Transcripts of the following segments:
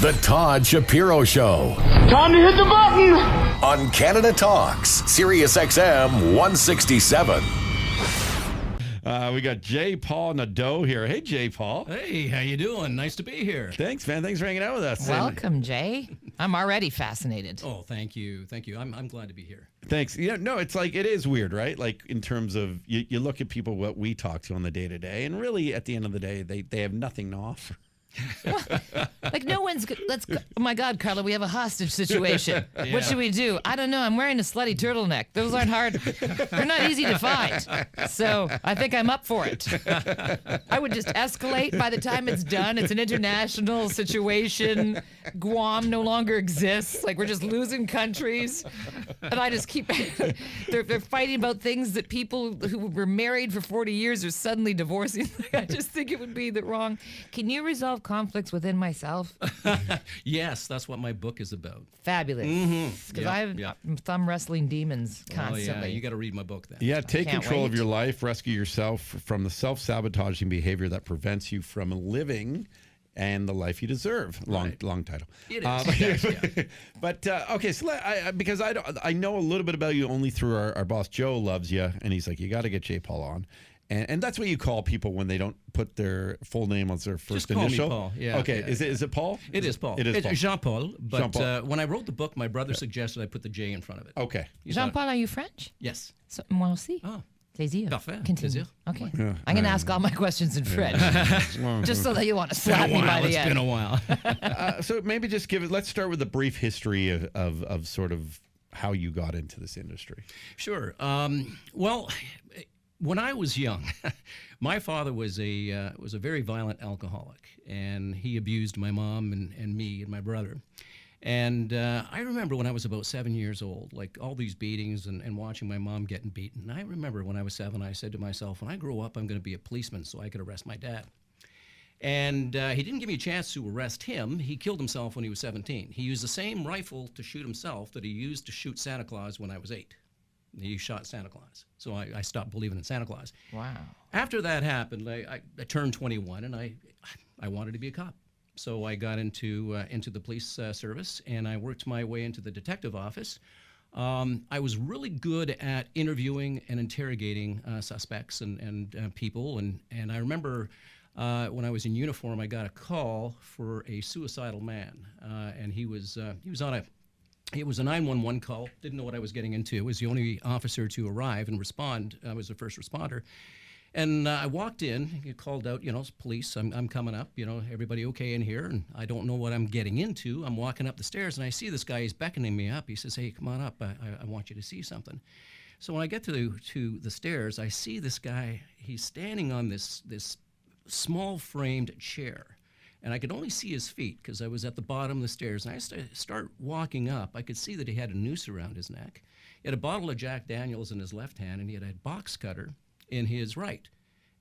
The Todd Shapiro Show. Time to hit the button! On Canada Talks, SiriusXM 167. We got J. Paul Nadeau here. Hey, J. Paul. Hey, how you doing? Nice to be here. Thanks, man. Thanks for hanging out with us. Welcome, Jay. I'm already fascinated. Oh, thank you. Thank you. I'm glad to be here. Thanks. Yeah, no, it's like, it is weird, right? Like, in terms of, you look at people, what we talk to on the day-to-day, and really, at the end of the day, they have nothing to offer. Like, no one's let's go. Oh my God, Carla, we have a hostage situation. Yeah. What should we do? I don't know. I'm wearing a slutty turtleneck. Those aren't hard. They're not easy to find. So I think I'm up for it. I would just escalate by the time it's done. It's an international situation. Guam no longer exists. Like, we're just losing countries. And I just keep they're fighting about things that people who were married for 40 years are suddenly divorcing. I just think it would be the wrong. Can you resolve conflicts within myself? Yes, that's what my book is about. Fabulous. Because I'm thumb wrestling demons constantly. Oh, yeah. You got to read my book then. Yeah, take can't control of wait. your life, rescue yourself from the self-sabotaging behavior that prevents you from living and the life you deserve. Long title. It is. Yes, yeah. But okay, so because I know a little bit about you only through our boss Joe loves you, and he's like, you got to get J. Paul on. And that's what you call people when they don't put their full name as their first Just call initial. me Paul. Yeah. Okay. Yeah, Is it Paul? It is Paul. It is Paul. Jean-Paul. But Jean-Paul. when I wrote the book, my brother suggested I put the J in front of it. Okay. You thought- Jean-Paul, are you French? Yes. So, moi aussi. Oh. Plaisir. Parfait. Continue. Plaisir. Okay. Yeah. I'm going to ask all my questions in French. Just so that you want to slap me by the It's end. been a while. So maybe just let's start with a brief history of sort of how you got into this industry. Sure. Well, when I was young, my father was a very violent alcoholic, and he abused my mom and me and my brother. And I remember when I was about 7 years old, like all these beatings and watching my mom getting beaten. I remember when I was 7, I said to myself, when I grow up, I'm going to be a policeman so I could arrest my dad. And he didn't give me a chance to arrest him. He killed himself when he was 17. He used the same rifle to shoot himself that he used to shoot Santa Claus when I was 8. He shot Santa Claus. So I stopped believing in Santa Claus. Wow. After that happened, I turned 21, and I wanted to be a cop. So I got into the police service, and I worked my way into the detective office. I was really good at interviewing and interrogating suspects and people. And I remember when I was in uniform, I got a call for a suicidal man, and he was on a. It was a 911 call. Didn't know what I was getting into. I was the only officer to arrive and respond. I was a first responder. And I walked in, he called out, police, I'm coming up, everybody okay in here? And I don't know what I'm getting into. I'm walking up the stairs, and I see this guy, he's beckoning me up. He says, hey, come on up, I want you to see something. So when I get to the stairs, I see this guy, he's standing on this small framed chair. And I could only see his feet because I was at the bottom of the stairs. And I start walking up. I could see that he had a noose around his neck. He had a bottle of Jack Daniels in his left hand, and he had a box cutter in his right.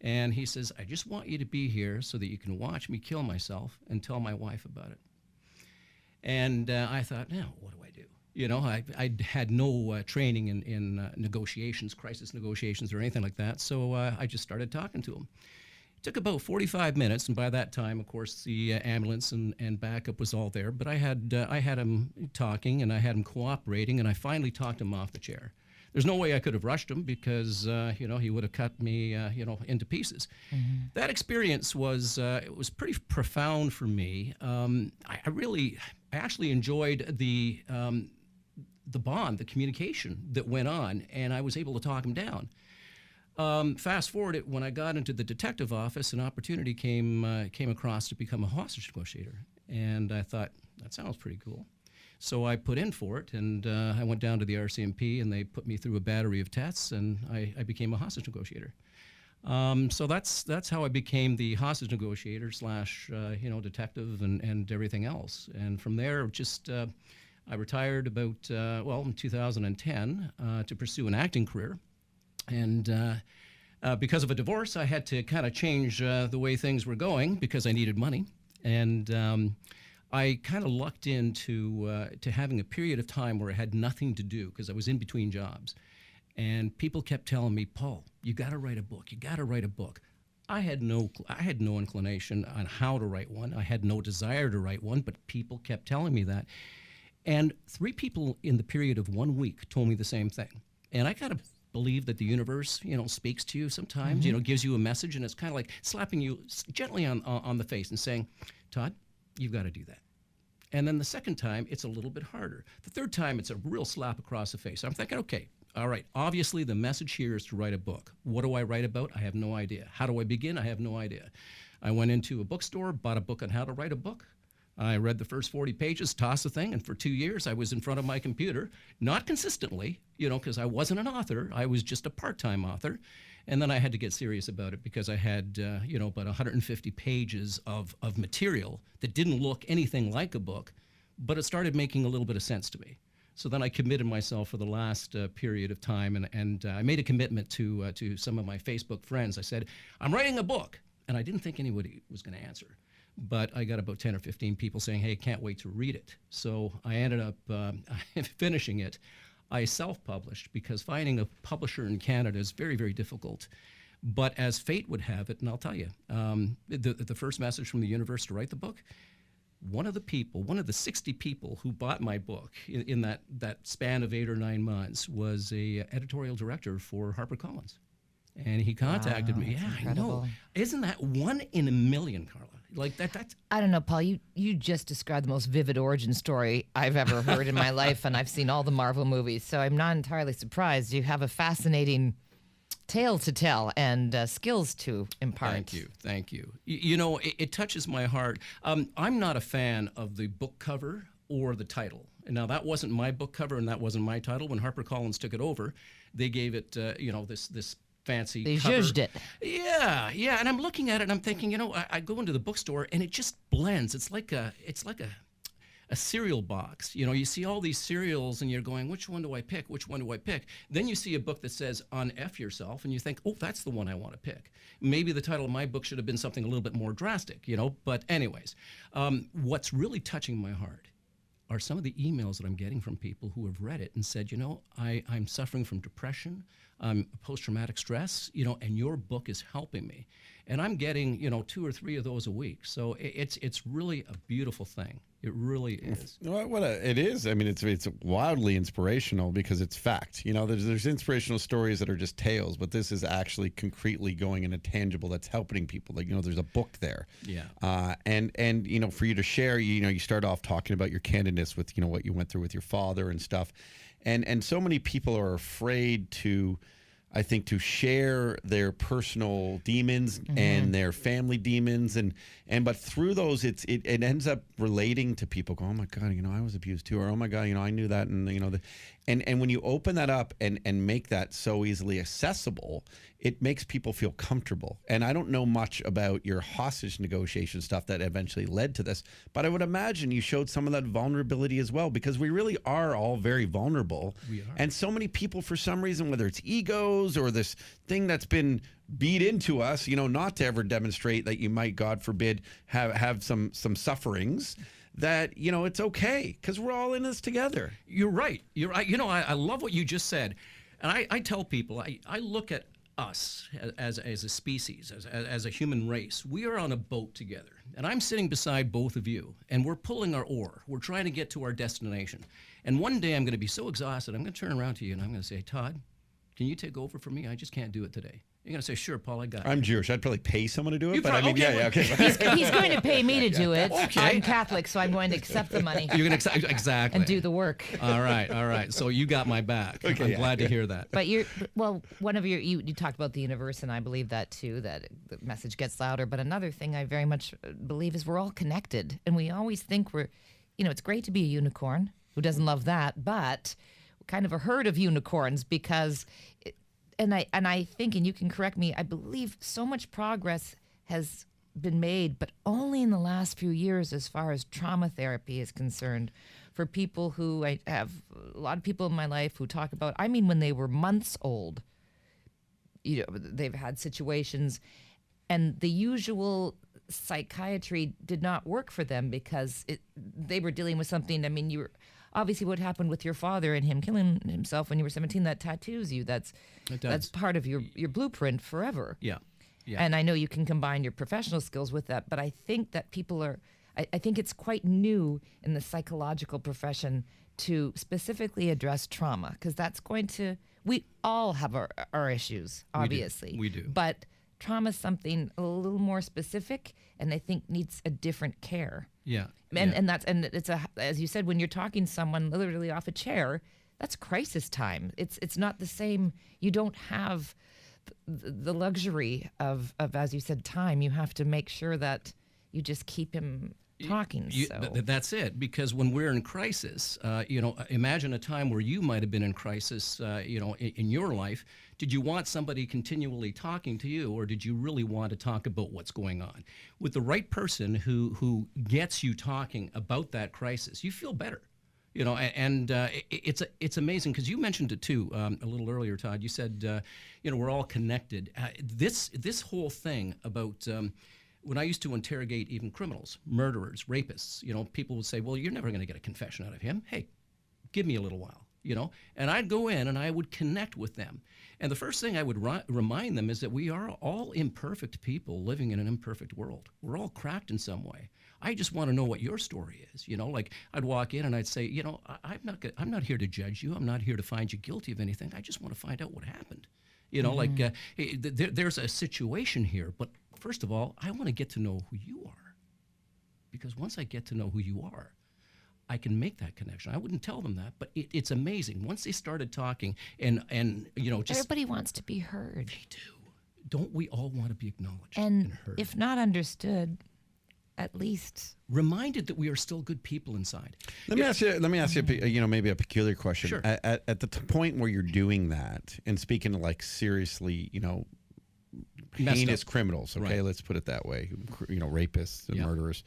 And he says, I just want you to be here so that you can watch me kill myself and tell my wife about it. And I thought, now, what do I do? I had no training in negotiations, crisis negotiations, or anything like that. So I just started talking to him. It took about 45 minutes, and by that time, of course, the ambulance and backup was all there. But I had him talking, and I had him cooperating, and I finally talked him off the chair. There's no way I could have rushed him because he would have cut me into pieces. Mm-hmm. That experience was pretty profound for me. I actually enjoyed the bond, the communication that went on, and I was able to talk him down. Fast forward, when I got into the detective office, an opportunity came across to become a hostage negotiator, and I thought, that sounds pretty cool. So I put in for it, and I went down to the RCMP, and they put me through a battery of tests, and I became a hostage negotiator. So that's how I became the hostage negotiator / detective and everything else. And from there, I retired about in 2010 to pursue an acting career. And because of a divorce, I had to kind of change the way things were going because I needed money. And I kind of lucked into to having a period of time where I had nothing to do because I was in between jobs. And people kept telling me, Paul, you got to write a book. You got to write a book. I had no inclination on how to write one. I had no desire to write one, but people kept telling me that. And 3 people in the period of 1 week told me the same thing. And I gotta believe that the universe, speaks to you sometimes, gives you a message, and it's kind of like slapping you gently on the face and saying, Todd, you've got to do that. And then the second time, it's a little bit harder. The third time, it's a real slap across the face. I'm thinking, okay, all right, obviously the message here is to write a book. What do I write about? I have no idea. How do I begin? I have no idea. I went into a bookstore, bought a book on how to write a book. I read the first 40 pages, tossed the thing, and for 2 years I was in front of my computer, not consistently, because I wasn't an author. I was just a part-time author. And then I had to get serious about it because I had, about 150 pages of material that didn't look anything like a book, but it started making a little bit of sense to me. So then I committed myself for the last period of time, and I made a commitment to some of my Facebook friends. I said, I'm writing a book, and I didn't think anybody was going to answer. But I got about 10 or 15 people saying, hey, can't wait to read it. So I ended up finishing it. I self-published because finding a publisher in Canada is very, very difficult. But as fate would have it, and I'll tell you, the first message from the universe to write the book, one of the 60 people who bought my book in that span of 8 or 9 months was a editorial director for HarperCollins. And he contacted me. Yeah, incredible. I know. Isn't that 1 in a million, Carla? Like that's... I don't know, Paul. You just described the most vivid origin story I've ever heard in my life, and I've seen all the Marvel movies, so I'm not entirely surprised. You have a fascinating tale to tell and skills to impart. Thank you. It touches my heart. I'm not a fan of the book cover or the title. Now, that wasn't my book cover and that wasn't my title. When HarperCollins took it over, they gave it, this fancy They cover. zhuzhed it. Yeah. And I'm looking at it and I'm thinking, I go into the bookstore and it just blends. It's like a cereal box. You see all these cereals and you're going, which one do I pick? Which one do I pick? Then you see a book that says on F yourself and you think, oh, that's the one I want to pick. Maybe the title of my book should have been something a little bit more drastic, But anyways, what's really touching my heart are some of the emails that I'm getting from people who have read it and said, I'm suffering from depression, post-traumatic stress, and your book is helping me. And I'm getting, 2 or 3 of those a week. So it's really a beautiful thing. It really is. It is. I mean, it's wildly inspirational because it's fact. There's inspirational stories that are just tales, but this is actually concretely going in a tangible that's helping people. Like, there's a book there. Yeah. And for you to share, you start off talking about your candidness with, what you went through with your father and stuff. And so many people are afraid to share their personal demons and their family demons, but through those, it ends up relating to people. Go, oh my God, I was abused too, or oh my God, I knew that, and when you open that up and make that so easily accessible, it makes people feel comfortable. And I don't know much about your hostage negotiation stuff that eventually led to this, but I would imagine you showed some of that vulnerability as well, because we really are all very vulnerable. We are. And so many people, for some reason, whether it's egos or this thing that's been beat into us, not to ever demonstrate that you might, God forbid, have some sufferings, that, it's okay because we're all in this together. You're right. I love what you just said. And I tell people, I look at us as a species, as a human race. We are on a boat together. And I'm sitting beside both of you. And we're pulling our oar. We're trying to get to our destination. And one day I'm going to be so exhausted, I'm going to turn around to you and I'm going to say, Todd, can you take over for me? I just can't do it today. You're going to say, sure, Paul, I got it. I'm Jewish. I'd probably pay someone to do it, okay. He's going to pay me to do it. Okay. I'm Catholic, so I'm going to accept the money. You're going to exactly. And do the work. All right. So you got my back. Okay, I'm glad to hear that. But you talked about the universe, and I believe that too, that the message gets louder. But another thing I very much believe is we're all connected. And we always think it's great to be a unicorn. Who doesn't love that? But kind of a herd of unicorns because... And I think, and you can correct me, I believe so much progress has been made, but only in the last few years as far as trauma therapy is concerned. For people who, I have a lot of people in my life who talk about, when they were months old, they've had situations, and the usual psychiatry did not work for them because they were dealing with something. Obviously, what happened with your father and him killing himself when you were 17, that tattoos you. That's part of your blueprint forever. Yeah. Yeah. And I know you can combine your professional skills with that, but I think that people are, I think it's quite new in the psychological profession to specifically address trauma, because that's going to, we all have our issues, obviously. We do. But trauma is something a little more specific, and I think needs a different care. Yeah. And it's as you said, when you're talking someone literally off a chair, that's crisis time. It's not the same. You don't have the luxury of as you said, time. You have to make sure that you just keep him talking. That's it. Because when we're in crisis, imagine a time where you might have been in crisis, in your life. Did you want somebody continually talking to you, or did you really want to talk about what's going on? With the right person who gets you talking about that crisis, you feel better. It's amazing, because you mentioned it too a little earlier, Todd. You said, we're all connected. This whole thing about when I used to interrogate even criminals, murderers, rapists, people would say, well, you're never going to get a confession out of him. Hey, give me a little while, And I'd go in and I would connect with them. And the first thing I would remind them is that we are all imperfect people living in an imperfect world. We're all cracked in some way. I just want to know what your story is. Like I'd walk in and I'd say, I'm not here to judge you. I'm not here to find you guilty of anything. I just want to find out what happened. There's a situation here, but first of all, I want to get to know who you are, because once I get to know who you are, I can make that connection. I wouldn't tell them that, but it's amazing. Once they started talking and just everybody wants to be heard. They do. Don't we all want to be acknowledged and heard? If not understood, at least reminded that we are still good people inside. Let me ask you, maybe a peculiar question. Sure. At the point where you're doing that and speaking to like seriously, heinous criminals, okay, right. Let's put it that way, rapists and murderers.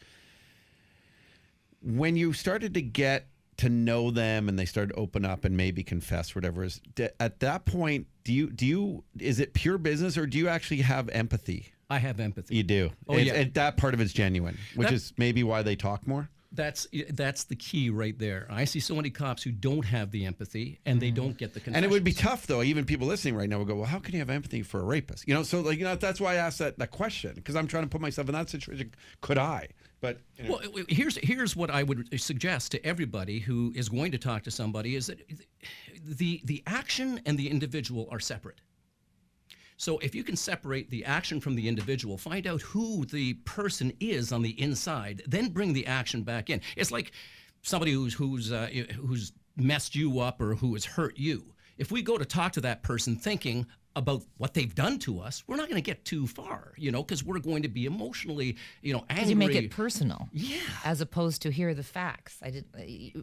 When you started to get to know them and they started to open up and maybe confess, whatever is, at that point, is it pure business, or do you actually have empathy? I have empathy. You do. Oh, yeah. And that part of it's genuine, which is maybe why they talk more. That's the key right there. I see so many cops who don't have the empathy, and they don't get the confessions. And it would be tough, though. Even people listening right now will go, well, how can you have empathy for a rapist? That's why I asked that question, because I'm trying to put myself in that situation. Could I? But well, here's what I would suggest to everybody who is going to talk to somebody is that the action and the individual are separate. So if you can separate the action from the individual, find out who the person is on the inside, then bring the action back in. It's like somebody who's messed you up or who has hurt you. If we go to talk to that person thinking about what they've done to us, we're not going to get too far, because we're going to be emotionally, angry. Because you make it personal. Yeah. As opposed to here are the facts.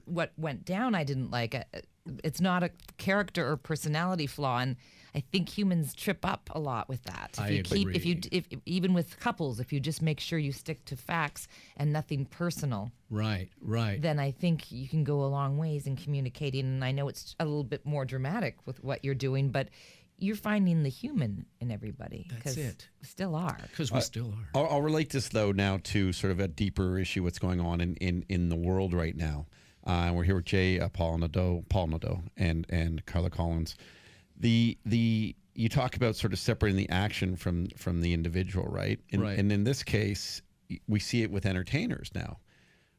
What went down I didn't like. It's not a character or personality flaw, and I think humans trip up a lot with that. If even with couples, if you just make sure you stick to facts and nothing personal. Right. Then I think you can go a long ways in communicating. And I know it's a little bit more dramatic with what you're doing, but you're finding the human in everybody. That's it. We still are. Because we still are. I'll relate this, though, now to sort of a deeper issue, what's going on in the world right now. We're here with Jay, Paul Nadeau, and Carla Collins. You talk about sort of separating the action from the individual, right? Right. And in this case, we see it with entertainers now.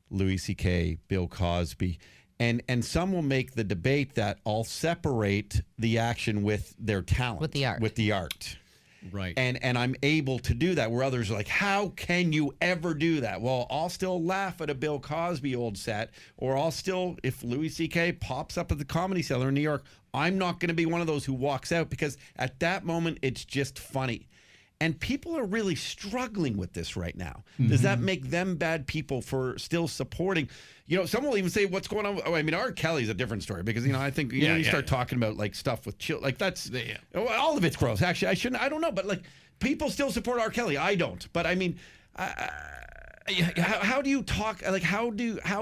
Louis C.K., Bill Cosby. And some will make the debate that I'll separate the action with their talent. With the art. With the art. Right. And I'm able to do that, where others are like, how can you ever do that? Well, I'll still laugh at a Bill Cosby old set, or I'll still, if Louis C.K. pops up at the Comedy Cellar in New York, I'm not going to be one of those who walks out, because at that moment, it's just funny. And people are really struggling with this right now. Mm-hmm. Does that make them bad people for still supporting? Some will even say, what's going on? Oh, I mean, R. Kelly's a different story, because, I think you start talking about like stuff with children, like that's, all of it's gross. Actually, I don't know, but like people still support R. Kelly. I don't. But I mean, how do you talk? Like, how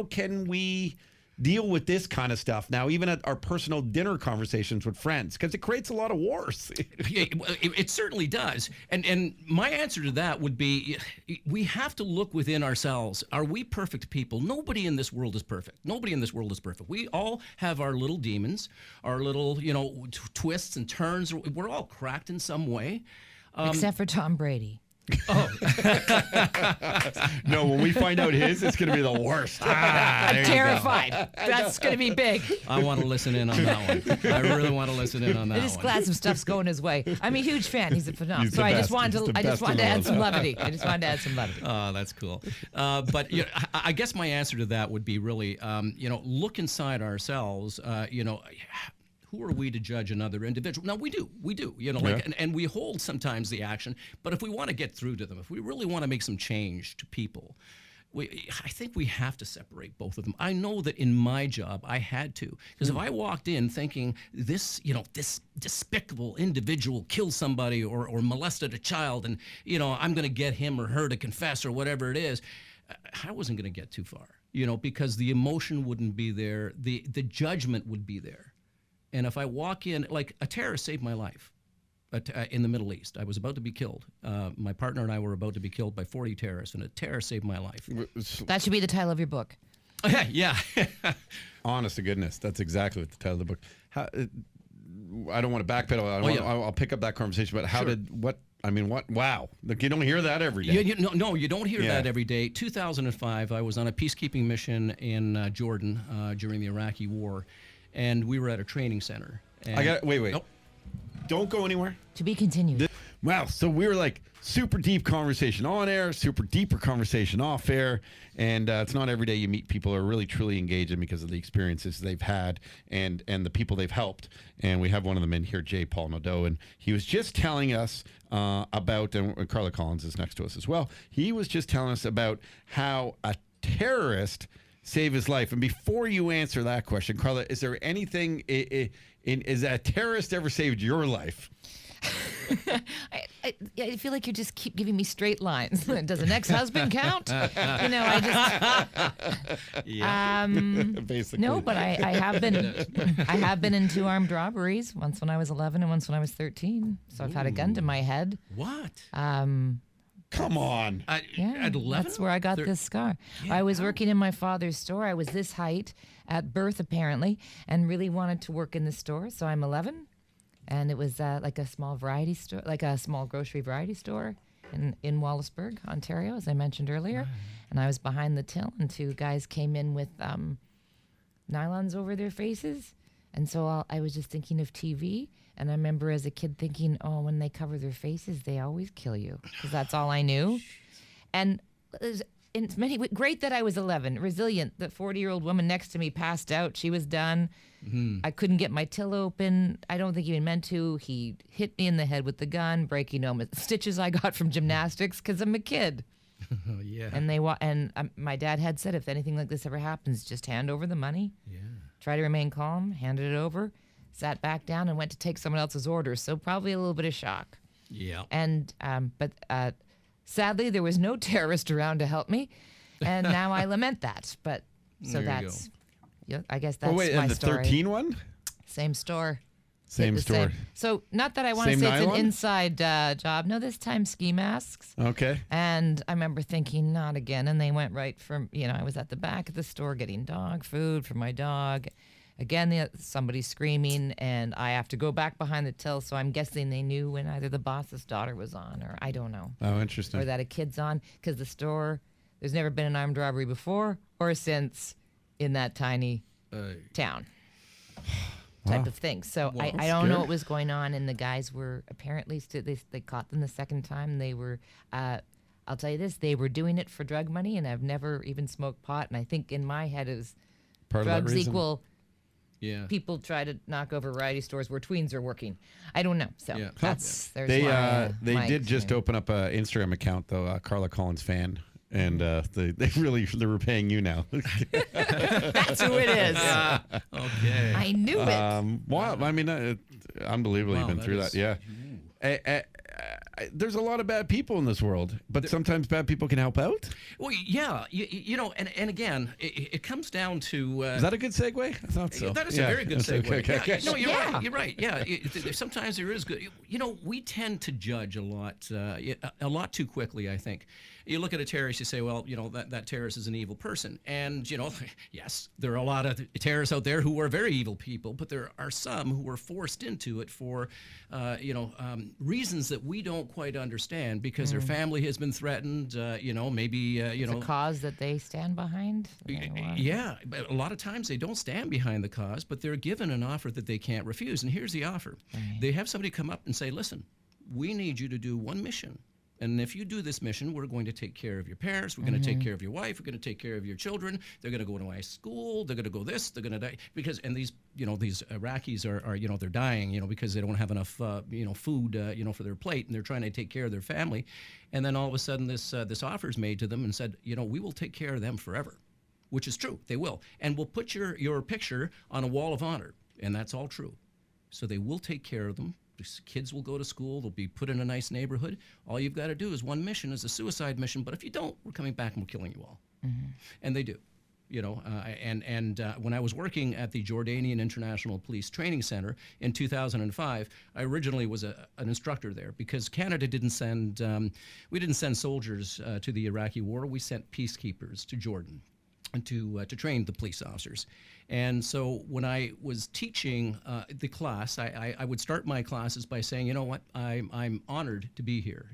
can we deal with this kind of stuff now, even at our personal dinner conversations with friends, because it creates a lot of wars. It certainly does. And my answer to that would be, we have to look within ourselves. Are we perfect people? Nobody in this world is perfect. Nobody in this world is perfect. We all have our little demons, our little, twists and turns. We're all cracked in some way. Except for Tom Brady. No, when we find out his, it's going to be the worst. I'm terrified. That's going to be big. I want to listen in on that one. I really want to listen in on that I'm just one. glad some stuff's going his way. I'm a huge fan. He's a phenomenal. He's the So I best. just wanted He's to, the I just best wanted in to the add world. some levity. I just wanted to add some levity. Oh, that's cool. But you know, I guess my answer to that would be really, look inside ourselves. Who are we to judge another individual? No, we do. And we hold sometimes the action. But if we want to get through to them, if we really want to make some change to people, I think we have to separate both of them. I know that in my job I had to, because if I walked in thinking this despicable individual killed somebody or molested a child, and I'm going to get him or her to confess or whatever it is, I wasn't going to get too far. Because the emotion wouldn't be there, the judgment would be there. And if I walk in, like a terrorist saved my life in the Middle East. I was about to be killed. My partner and I were about to be killed by 40 terrorists, and a terrorist saved my life. That should be the title of your book. Yeah. Honest to goodness, that's exactly what the title of the book. I don't want to backpedal. I'll pick up that conversation. But how did what? I mean, what? Wow! Like, you don't hear that every day. You don't hear that every day. 2005, I was on a peacekeeping mission in Jordan during the Iraqi War, and we were at a training center. And wait. Nope. Don't go anywhere. To be continued. Wow. So we were like super deep conversation on air, super deeper conversation off air. And it's not every day you meet people who are really truly engaging because of the experiences they've had and the people they've helped. And we have one of them in here, J. Paul Nadeau. And he was just telling us about, and Carla Collins is next to us as well. He was just telling us about how a terrorist saved his life. And before you answer that question, Carla, is there anything is a terrorist ever saved your life? I feel like you just keep giving me straight lines. Does an ex-husband count? I just Basically. no, but I have been in 2 armed robberies. Once when I was 11 and once when I was 13. So I've had a gun to my head. What? Come on. Yeah, At 11? that's where I got this scar. I was working in my father's store. I was this height at birth, apparently, and really wanted to work in the store. So I'm 11, and it was like a small variety store, like a small grocery variety store in Wallaceburg, Ontario, as I mentioned earlier. And I was behind the till, and 2 guys came in with nylons over their faces. And so I was just thinking of TV. And I remember as a kid thinking, oh, when they cover their faces, they always kill you. Because that's all I knew. And in many ways, great that I was 11, resilient. The 40-year-old woman next to me passed out. She was done. Mm-hmm. I couldn't get my till open. I don't think he even meant to. He hit me in the head with the gun, breaking stitches I got from gymnastics because I'm a kid. Oh, yeah. And my dad had said, if anything like this ever happens, just hand over the money. Yeah. Try to remain calm, handed it over. Sat back down and went to take someone else's orders, so probably a little bit of shock. Yeah. And but sadly, there was no terrorist around to help me, and now I lament that. But so that's, I guess that's my and the story. 13 one? Same store. Same store. So not that I want to Same say it's nylon? an inside job. No, this time ski masks. Okay. And I remember thinking, not again. And they went right from, I was at the back of the store getting dog food for my dog. Again, somebody's screaming, and I have to go back behind the till, so I'm guessing they knew when either the boss's daughter was on, or I don't know. Oh, interesting. Or that a kid's on, because the store, there's never been an armed robbery before or since in that tiny town type of thing. So I don't know what was going on, and the guys were apparently, they caught them the second time. They were, I'll tell you this, they were doing it for drug money, and I've never even smoked pot, and I think in my head it was Part drugs of that reason? equal... Yeah. People try to knock over variety stores where tweens are working. I don't know. So there's They my did just open up an Instagram account though, Carla Collins fan, and they were paying you now. That's who it is. Okay. I knew it. Wow, I mean, unbelievable you've been through that. Yeah. There's a lot of bad people in this world, but sometimes bad people can help out. Well, yeah, and again, it comes down to... Is that a good segue? I thought so. That is a very good segue. Okay. Yeah, no, you're right. You're right. Yeah, sometimes there is good. We tend to judge a lot too quickly, I think. you look at a terrorist, you say, well, that terrorist is an evil person. And, yes, there are a lot of terrorists out there who are very evil people, but there are some who were forced into it for, reasons that we don't quite understand because their family has been threatened, maybe, It's a cause that they stand behind. Yeah, but a lot of times they don't stand behind the cause, but they're given an offer that they can't refuse. And here's the offer. Right. They have somebody come up and say, listen, we need you to do one mission. And if you do this mission, we're going to take care of your parents. We're going to take care of your wife. We're going to take care of your children. They're going to go to high school. They're going to go this. They're going to die and these Iraqis are they're dying, because they don't have enough, food, for their plate, and they're trying to take care of their family. And then all of a sudden, this offer is made to them and said, we will take care of them forever, which is true. They will, and we'll put your picture on a wall of honor, and that's all true. So they will take care of them. These kids will go to school. They'll be put in a nice neighborhood. All you've got to do is one mission, is a suicide mission. But if you don't, we're coming back and we're killing you all. And they do. When I was working at the Jordanian International Police Training Center in 2005, I originally was an instructor there because Canada didn't send soldiers to the Iraqi war. We sent peacekeepers to Jordan to train the police officers. And so when I was teaching the class, I would start my classes by saying, you know what, I'm honored to be here,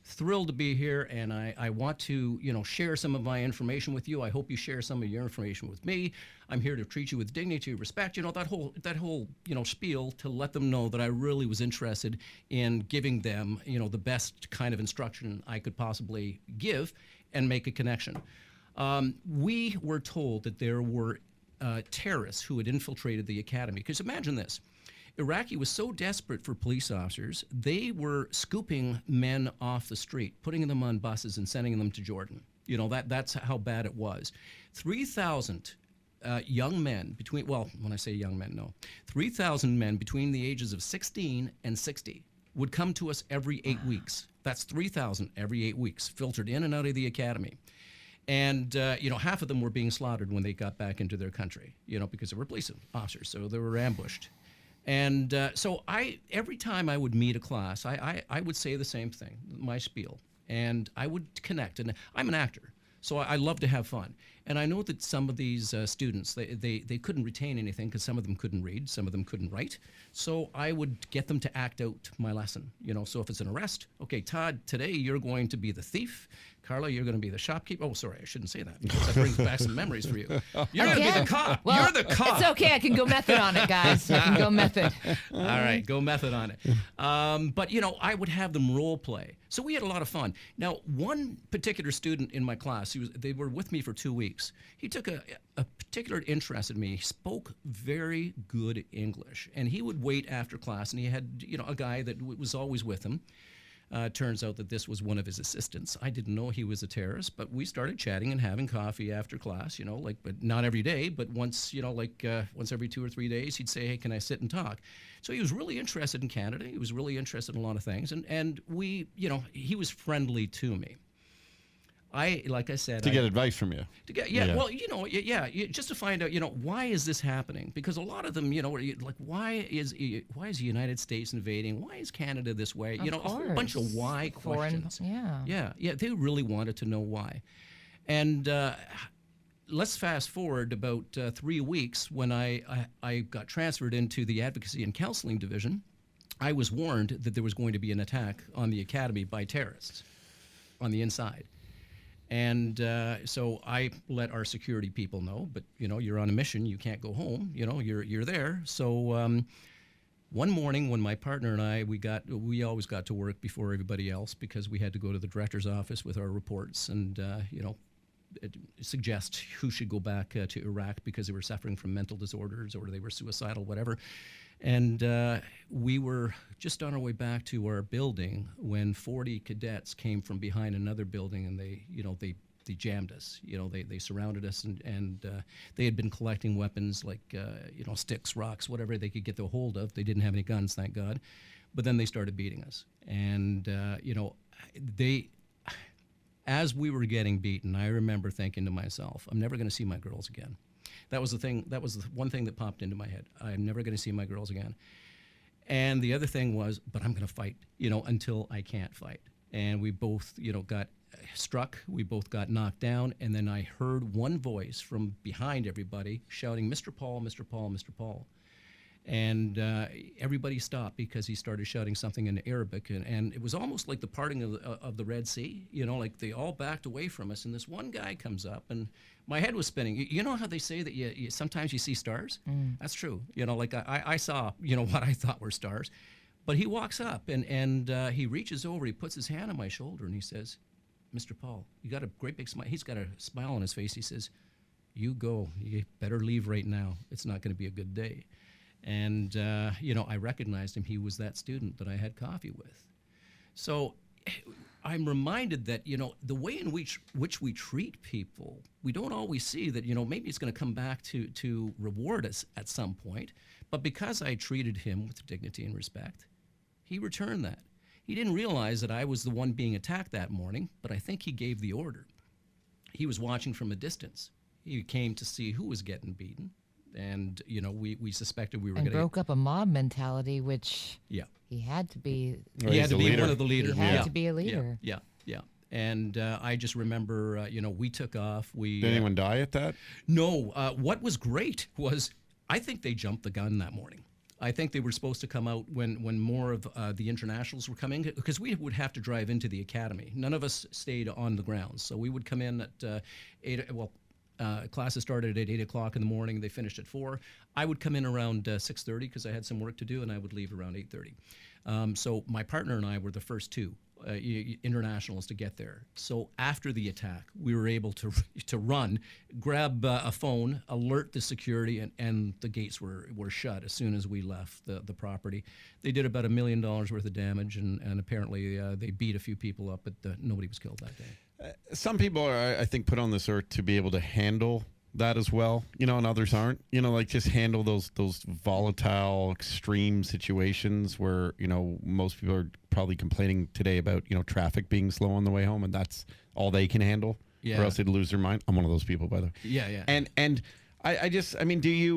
thrilled to be here, and I want to, share some of my information with you. I hope you share some of your information with me. I'm here to treat you with dignity, respect, that whole spiel to let them know that I really was interested in giving them, the best kind of instruction I could possibly give and make a connection. We were told that there were terrorists who had infiltrated the academy. Because imagine this. Iraqi was so desperate for police officers, they were scooping men off the street, putting them on buses and sending them to Jordan. That's how bad it was. 3,000 young men when I say young men, no. 3,000 men between the ages of 16 and 60 would come to us every 8 weeks. That's 3,000 every 8 weeks, filtered in and out of the academy. And, half of them were being slaughtered when they got back into their country, because they were police officers, so they were ambushed. And so every time I would meet a class, I would say the same thing, my spiel, and I would connect. And I'm an actor, so I love to have fun. And I know that some of these students, they couldn't retain anything because some of them couldn't read, some of them couldn't write. So I would get them to act out my lesson. So if it's an arrest, okay, Todd, today you're going to be the thief. Carla, you're going to be the shopkeeper. Oh, sorry, I shouldn't say that because that brings back some memories for you. You're going to be the cop. Well, you're the cop. It's okay. I can go method on it, guys. I can go method. All right, go method on it. But, I would have them role play. So we had a lot of fun. Now, one particular student in my class, they were with me for 2 weeks. He took a particular interest in me. He spoke very good English. And he would wait after class, and he had, a guy that was always with him. Turns out that this was one of his assistants. I didn't know he was a terrorist, but we started chatting and having coffee after class, but not every day, but once, once every 2 or 3 days, he'd say, hey, can I sit and talk? So he was really interested in Canada. He was really interested in a lot of things. And we, he was friendly to me. Like I said, to get advice from you. To get, well, just to find out, why is this happening? Because a lot of them, like, why is the United States invading? Why is Canada this way? A whole bunch of why questions. Yeah. They really wanted to know why. And let's fast forward about 3 weeks when I got transferred into the Advocacy and Counseling Division. I was warned that there was going to be an attack on the academy by terrorists on the inside. And so I let our security people know, but, you're on a mission. You can't go home. You're there. So one morning when my partner and I, we always got to work before everybody else because we had to go to the director's office with our reports and, suggest who should go back to Iraq because they were suffering from mental disorders or they were suicidal, whatever. And we were just on our way back to our building when 40 cadets came from behind another building and they jammed us. They surrounded us and they had been collecting weapons like, sticks, rocks, whatever they could get their hold of. They didn't have any guns, thank God. But then they started beating us. And, as we were getting beaten, I remember thinking to myself, I'm never going to see my girls again. That was the thing. That was the one thing that popped into my head. I'm never going to see my girls again. And the other thing was, but I'm going to fight, until I can't fight. And we both, got struck. We both got knocked down, and then I heard one voice from behind everybody shouting, "Mr. Paul, Mr. Paul, Mr. Paul." And everybody stopped because he started shouting something in Arabic, and it was almost like the parting of the Red Sea. Like they all backed away from us, and this one guy comes up, and my head was spinning. You know how they say that you sometimes you see stars? That's true. Like I saw, what I thought were stars. But he walks up, and he reaches over, he puts his hand on my shoulder, and he says, "Mr. Paul, you got a great big smile." He's got a smile on his face. He says, "You go. You better leave right now. It's not going to be a good day." And, I recognized him. He was that student that I had coffee with. So I'm reminded that, the way in which we treat people, we don't always see that, maybe it's going to come back to reward us at some point. But because I treated him with dignity and respect, he returned that. He didn't realize that I was the one being attacked that morning, but I think he gave the order. He was watching from a distance. He came to see who was getting beaten. And, we suspected we were going to... broke up a mob mentality, which he had to be... He had to be one of the leaders. He had to be a leader. Yeah. And I just remember, we took off. Did anyone die at that? No. What was great was I think they jumped the gun that morning. I think they were supposed to come out when more of the internationals were coming, because we would have to drive into the academy. None of us stayed on the grounds. So we would come in at 8... classes started at 8 o'clock in the morning. They finished at 4. I would come in around 6:30 because I had some work to do, and I would leave around 8:30. So my partner and I were the first two internationals to get there. So after the attack, we were able to run, grab a phone, alert the security, and the gates were shut as soon as we left the property. They did about $1 million worth of damage, and apparently they beat a few people up, but nobody was killed that day. Some people are, I think, put on this earth to be able to handle that as well, and others aren't. Like just handle those volatile, extreme situations where, most people are probably complaining today about, traffic being slow on the way home, and that's all they can handle, or else they'd lose their mind. I'm one of those people, by the way. Yeah. And I mean, does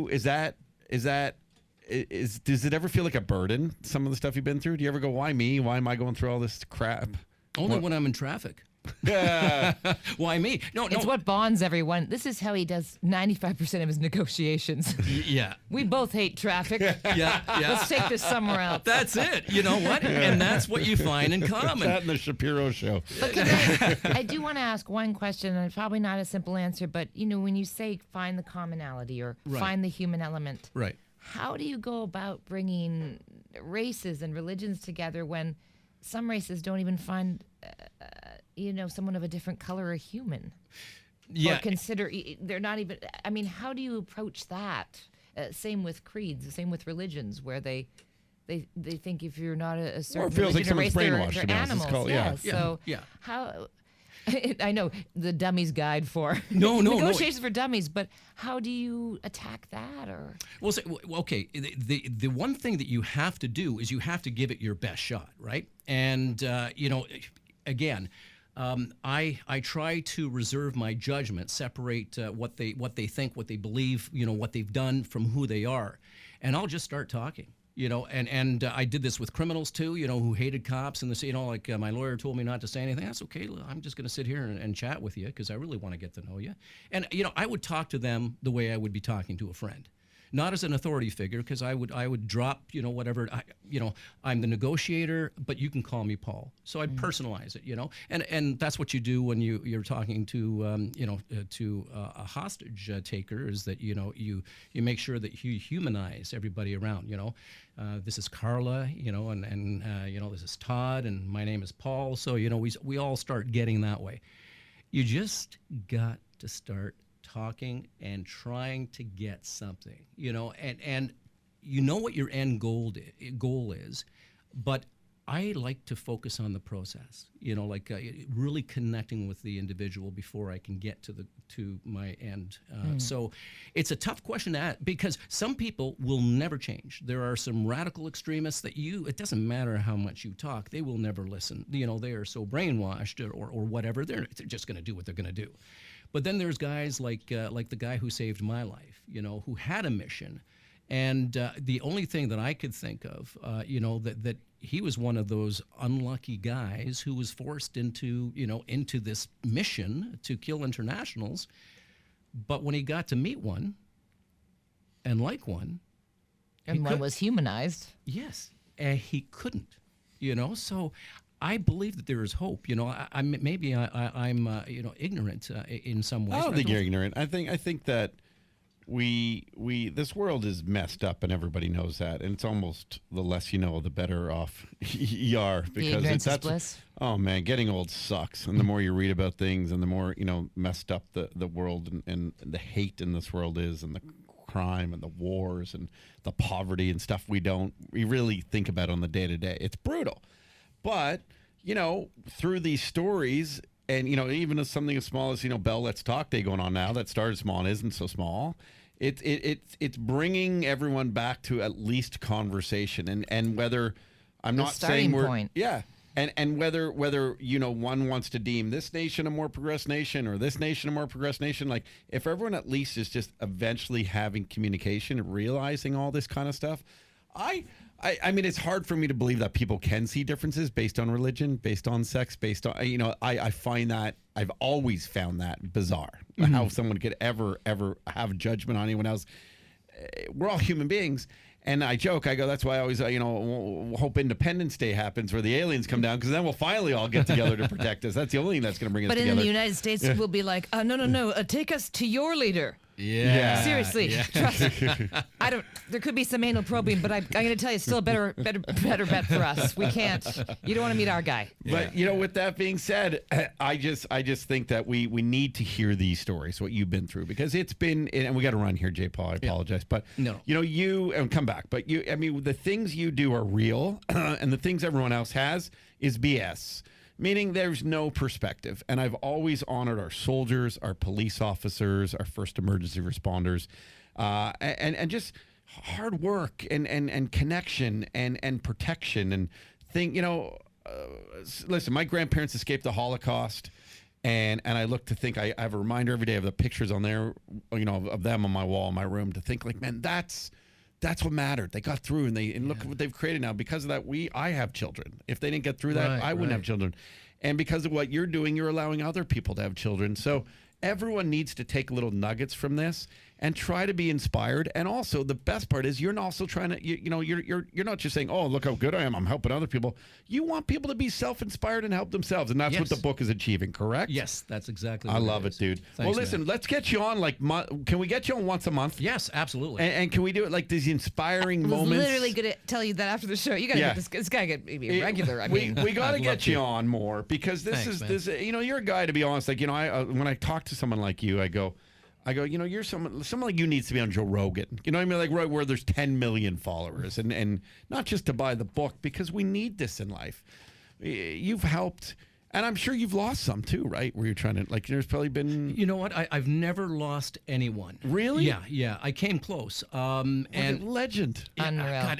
it ever feel like a burden, some of the stuff you've been through? Do you ever go, why me? Why am I going through all this crap? Only when I'm in traffic. Yeah. Why me? No. It's what bonds everyone. This is how he does 95% of his negotiations. Yeah. We both hate traffic. Yeah. Let's take this somewhere else. That's it. You know what? And that's what you find in common. That and the Shapiro Show. But I do want to ask one question, and it's probably not a simple answer, but, when you say find the commonality or find the human element, right? How do you go about bringing races and religions together when some races don't even find... someone of a different color a human? Yeah. Or consider, they're not even, I mean, how do you approach that? Same with creeds, same with religions, where they think if you're not a certain feels like religion or race, they're brainwashed, to be honest. It's animals. called- yeah. So Yeah. how... I know the dummies guide for No. negotiations for dummies, but how do you attack that? Or okay, the one thing that you have to do is you have to give it your best shot, right? And again, I try to reserve my judgment, separate what they think, what they believe, what they've done from who they are, and I'll just start talking. And I did this with criminals too, who hated cops, and they like my lawyer told me not to say anything. That's okay. I'm just going to sit here and chat with you because I really want to get to know you. And I would talk to them the way I would be talking to a friend. Not as an authority figure, because I would drop, whatever, I'm the negotiator, but you can call me Paul. So I'd personalize it, and that's what you do when you're talking to, to a hostage taker, is that, you make sure that you humanize everybody around, this is Carla, and this is Todd, and my name is Paul. So, we all start getting that way. You just got to start talking and trying to get something, and what your end goal is, but I like to focus on the process, really connecting with the individual before I can get to my end. So it's a tough question to ask, because some people will never change. There are some radical extremists that it doesn't matter how much you talk, they will never listen. They are so brainwashed or whatever, they're just going to do what they're going to do. But then there's guys like the guy who saved my life, who had a mission. And the only thing that I could think of, that he was one of those unlucky guys who was forced into this mission to kill internationals. But when he got to meet one and like one, And one was humanized. yes, and he couldn't. So I believe that there is hope. I'm ignorant in some ways. I don't think you're ignorant. I think that we this world is messed up, and everybody knows that. And it's almost the less you know, the better off you are, because ignorance is bliss. Oh man, getting old sucks. And the more you read about things, and the more messed up the world and the hate in this world is, and the crime and the wars and the poverty and stuff we really think about on the day to day. It's brutal. But, through these stories, and, even as something as small as, Bell Let's Talk Day going on now that started small and isn't so small, it's bringing everyone back to at least conversation. And whether I'm The not starting saying we're... point. Yeah. And whether one wants to deem this nation a more progressive nation or this nation a more progressive nation, like if everyone at least is just eventually having communication and realizing all this kind of stuff, I mean, it's hard for me to believe that people can see differences based on religion, based on sex, based on, I find that, I've always found that bizarre, how someone could ever have judgment on anyone else. We're all human beings. And I joke, I go, that's why I always, hope Independence Day happens where the aliens come down, because then we'll finally all get together to protect us. That's the only thing that's going to bring us together. But in the United States, we'll be like, no, take us to your leader. Yeah. Seriously, trust. There could be some anal probing, but I'm going to tell you, it's still a better bet for us. We can't. You don't want to meet our guy. But with that being said, I just think that we need to hear these stories, what you've been through, because it's been, and we got to run here, J. Paul. I apologize, but No. You and come back. But the things you do are real, and the things everyone else has is BS. Meaning there's no perspective. And I've always honored our soldiers, our police officers, our first emergency responders, and just hard work and connection and protection and listen, my grandparents escaped the Holocaust, and I look to think, I have a reminder every day of the pictures on there, of them on my wall in my room, to think like, man, that's what mattered. They got through, and look what they've created now. Because of that, I have children. If they didn't get through that, I wouldn't have children. And because of what you're doing, you're allowing other people to have children. So everyone needs to take little nuggets from this and try to be inspired. And also, the best part is you're also trying to, you're not just saying, oh, look how good I am, I'm helping other people. You want people to be self-inspired and help themselves. And that's what the book is achieving, correct? Yes, that's exactly I what love it, dude. Thanks, well, listen, let's get you on, can we get you on once a month? Yes, absolutely. And can we do it like these inspiring I was moments? literally going to tell you that after the show. You got to get this guy maybe a regular. I mean, we got to I'd get love you to. on more, because this you're a guy, to be honest. Like, when I talk to someone like you, I go, you're someone like you needs to be on Joe Rogan. You know what I mean? Like, right where there's 10 million followers, and not just to buy the book, because we need this in life. You've helped, and I'm sure you've lost some too, right? Where you're trying to, like, there's probably been. You know what? I've never lost anyone. Really? Yeah. I came close. And legend. Yeah, Unreal. God,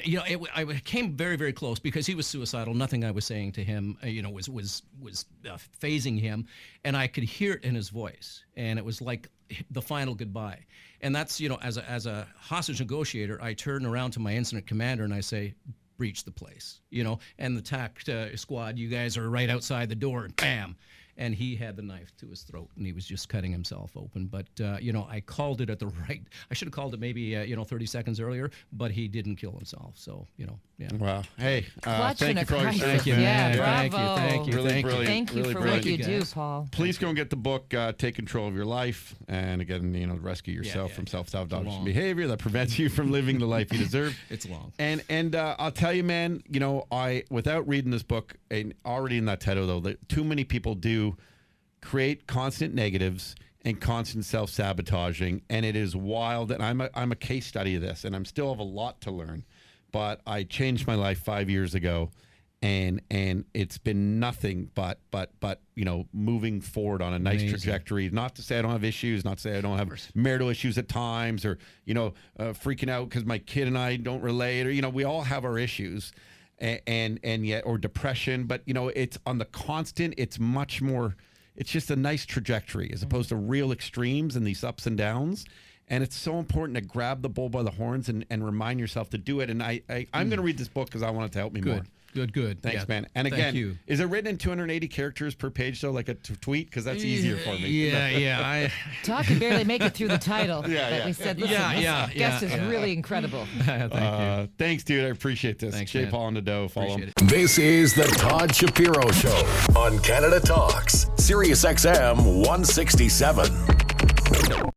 I came very, very close, because he was suicidal. Nothing I was saying to him, was phasing him, and I could hear it in his voice, and it was like the final goodbye. And that's, as a hostage negotiator, I turn around to my incident commander and I say, breach the place, and the TAC squad, you guys are right outside the door, and bam. And he had the knife to his throat, and he was just cutting himself open. But, I called it at the right. I should have called it maybe, 30 seconds earlier, but he didn't kill himself. So, yeah. Wow. Hey, Clutch thank and you a for all your crisis. service. Thank you, Yeah, man. bravo. Thank you. Really brilliant. Thank you really for brilliant. what you do, guys. Paul. Please go and get the book, Take Control of Your Life, and again, rescue yourself from self-sabotaging behavior that prevents you from living the life you deserve. It's long. And I'll tell you, man, without reading this book, and already in that title, though, that too many people do create constant negatives and constant self-sabotaging, and it is wild. And I'm a case study of this, and I'm still have a lot to learn. But I changed my life 5 years ago, and it's been nothing but moving forward on a nice trajectory. Not to say I don't have issues, not to say I don't have marital issues at times, or freaking out because my kid and I don't relate, or we all have our issues, and yet, or depression. But it's on the constant. It's much more. It's just a nice trajectory as opposed to real extremes and these ups and downs. And it's so important to grab the bull by the horns and remind yourself to do it. And I'm going to read this book because I want it to help me more. Good. Thanks, Yeah, man. And thank again, you. is it written in 280 characters per page, so like a tweet? Because that's easier for me. Yeah. Todd can barely make it through the title. Yeah. We said, listen, Yeah, this guest is really incredible. Thank you. Thanks, dude. I appreciate this. Thanks, J. man. Paul and Nadeau. Follow him. Appreciate it. This is the Todd Shapiro Show on Canada Talks, SiriusXM 167.